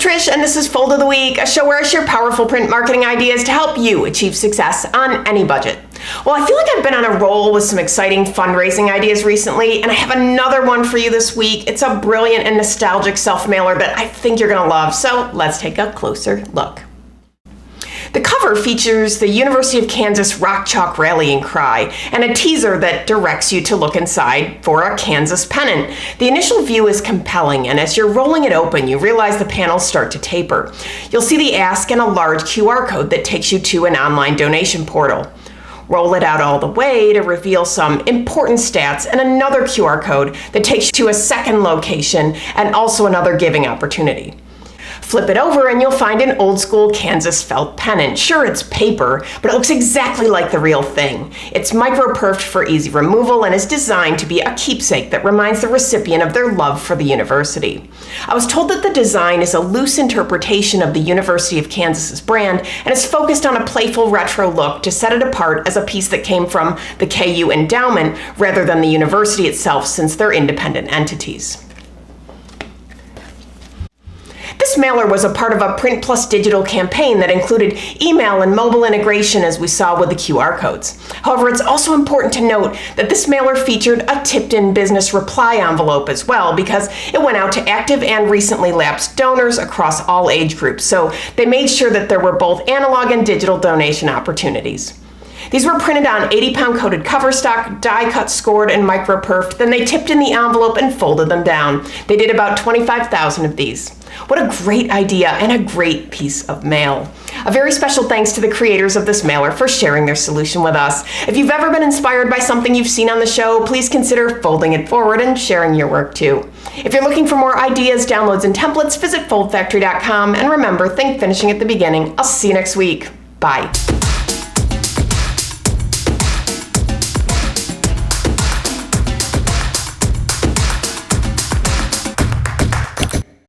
Trish, and this is Fold of the Week, a show where I share powerful print marketing ideas to help you achieve success on any budget. Well, I feel like I've been on a roll with some exciting fundraising ideas recently, and I have another one for you this week. It's a brilliant and nostalgic self-mailer that I think you're gonna love, so let's take a closer look. The cover features the University of Kansas Rock Chalk rallying cry and a teaser that directs you to look inside for a Kansas pennant. The initial view is compelling, and as you're rolling it open, you realize the panels start to taper. You'll see the ask and a large QR code that takes you to an online donation portal. Roll it out all the way to reveal some important stats and another QR code that takes you to a second location and also another giving opportunity. Flip it over and you'll find an old school Kansas felt pennant. Sure, it's paper, but it looks exactly like the real thing. It's micro-perfed for easy removal and is designed to be a keepsake that reminds the recipient of their love for the university. I was told that the design is a loose interpretation of the University of Kansas's brand and is focused on a playful retro look to set it apart as a piece that came from the KU endowment rather than the university itself, since they're independent entities. This mailer was a part of a print plus digital campaign that included email and mobile integration, as we saw with the QR codes. However, it's also important to note that this mailer featured a tipped-in business reply envelope as well, because it went out to active and recently lapsed donors across all age groups. So they made sure that there were both analog and digital donation opportunities. These were printed on 80-pound coated cover stock, die-cut, scored, and micro-perfed. Then they tipped in the envelope and folded them down. They did about 25,000 of these. What a great idea and a great piece of mail. A very special thanks to the creators of this mailer for sharing their solution with us. If you've ever been inspired by something you've seen on the show, please consider folding it forward and sharing your work too. If you're looking for more ideas, downloads, and templates, visit foldfactory.com. And remember, think finishing at the beginning. I'll see you next week. Bye.